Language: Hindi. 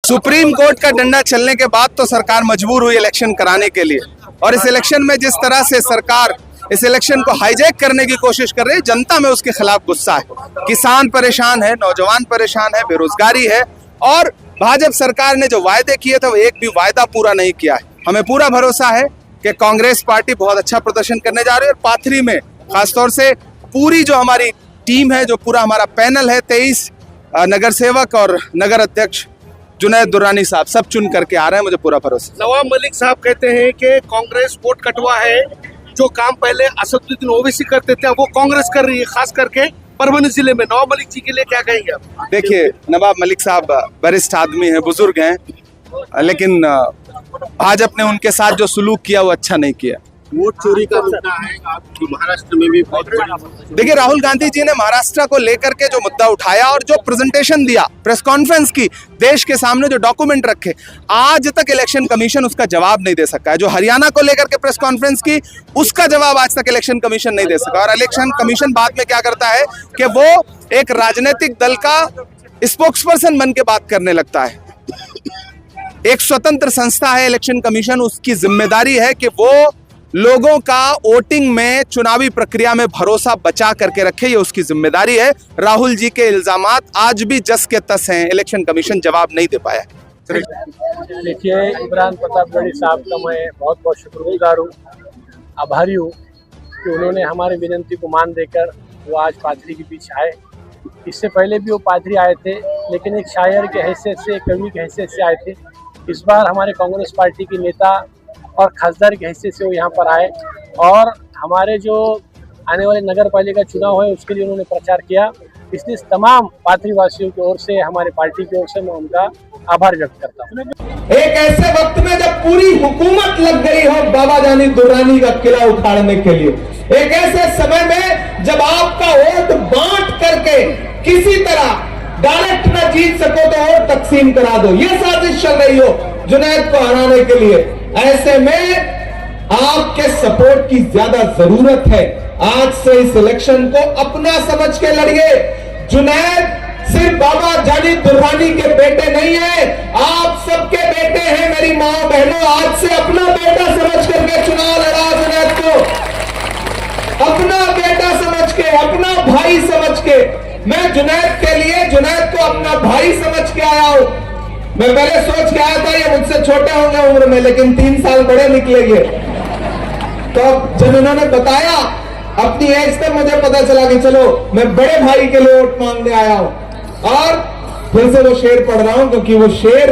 सुप्रीम कोर्ट का डंडा चलने के बाद तो सरकार मजबूर हुई इलेक्शन कराने के लिए, और इस इलेक्शन में जिस तरह से सरकार इस इलेक्शन को हाईजैक करने की कोशिश कर रही है, जनता में उसके खिलाफ गुस्सा है। किसान परेशान है, नौजवान परेशान है, बेरोजगारी है, और भाजपा सरकार ने जो वायदे किए थे वो एक भी वायदा पूरा नहीं किया है। हमें पूरा भरोसा है कि कांग्रेस पार्टी बहुत अच्छा प्रदर्शन करने जा रही है, और पाथरी में खासतौर से पूरी जो हमारी टीम है, जो पूरा हमारा पैनल है, 23 नगर सेवक और नगर अध्यक्ष जुनैद दुर्रानी साहब सब चुन करके आ रहे हैं, मुझे पूरा भरोसा। नवाब मलिक साहब कहते हैं कि कांग्रेस वोट कटवा है, जो काम पहले असदुद्दीन ओवैसी करते थे वो कांग्रेस कर रही है, खास करके परभनी जिले में। नवाब मलिक जी के लिए क्या कहेंगे आप? देखिए, नवाब मलिक साहब वरिष्ठ आदमी हैं, बुजुर्ग हैं, लेकिन भाजपा ने उनके साथ जो सुलूक किया वो अच्छा नहीं किया। वोट चोरी का मुद्दा है, आपकी महाराष्ट्र में भी बहुत बड़ी। देखिए, राहुल गांधी जी ने महाराष्ट्र को लेकर के जो मुद्दा उठाया और जो प्रेजेंटेशन दिया, प्रेस कॉन्फ्रेंस की, देश के सामने जो डॉक्यूमेंट रखे, आज तक इलेक्शन कमीशन उसका जवाब नहीं दे सका है। जो हरियाणा को लेकर के प्रेस कॉन्फ्रेंस की, उसका जवाब आज तक इलेक्शन कमीशन नहीं दे सका। और इलेक्शन कमीशन बाद में क्या करता है कि वो एक राजनीतिक दल का स्पोक्सपर्सन बन के बात करने लगता है। एक स्वतंत्र संस्था है इलेक्शन कमीशन, उसकी जिम्मेदारी है कि वो लोगों का वोटिंग में, चुनावी प्रक्रिया में भरोसा बचा करके रखे, ये उसकी जिम्मेदारी है। राहुल जी के इल्जामात आज भी जस के तस हैं, इलेक्शन कमीशन जवाब नहीं दे पाया। देखिए, इमरान प्रतापगढ़ी साहब का मैं बहुत बहुत शुक्रगुजार हूँ, आभारी हूँ कि उन्होंने हमारी विनती को मान देकर वो आज पाथरी के बीच आए। इससे पहले भी वो पाथरी आए थे, लेकिन एक शायर के हैसियत से, कवि के हैसियत से आए थे। इस बार हमारे कांग्रेस पार्टी के नेता और खासदार की हैसियत से वो यहाँ पर आए, और हमारे जो आने वाले नगर पालिका चुनाव है उसके लिए उन्होंने प्रचार किया। इसलिए तमाम पाथरी वासियों की ओर से, हमारे पार्टी की ओर से मैं उनका आभार व्यक्त करता हूँ। एक ऐसे वक्त में जब पूरी हुकूमत लग गई हो बाबा जानी दुर्रानी का किला उखाड़ने के लिए, एक ऐसे समय में जब आपका वोट बांट करके किसी तरह डायरेक्ट न जीत सको तो वोट तकसीम करा दो, ये साजिश चल रही हो जुनैद को हराने के लिए, ऐसे में आपके सपोर्ट की ज्यादा जरूरत है। आज से इस इलेक्शन को अपना समझ के लड़िए। जुनैद सिर्फ बाबा जानी दुर्रानी के बेटे नहीं है, आप सबके बेटे हैं। मेरी माँ बहनों, आज से अपना बेटा समझ करके चुनाव लड़ा जुनैद को, अपना बेटा समझ के, अपना भाई समझ के। मैं जुनैद के लिए, जुनैद को अपना भाई समझ के आया हूं। मैं पहले सोच के आया था ये मुझसे छोटे होंगे उम्र में, लेकिन 3 साल बड़े निकलेंगे। तो जब इन्होंने बताया अपनी एज तक, मुझे पता चला कि चलो मैं बड़े भाई के लिए वोट मांगने आया हूं। और फिर से वो शेर पढ़ रहा हूं, क्योंकि वो शेर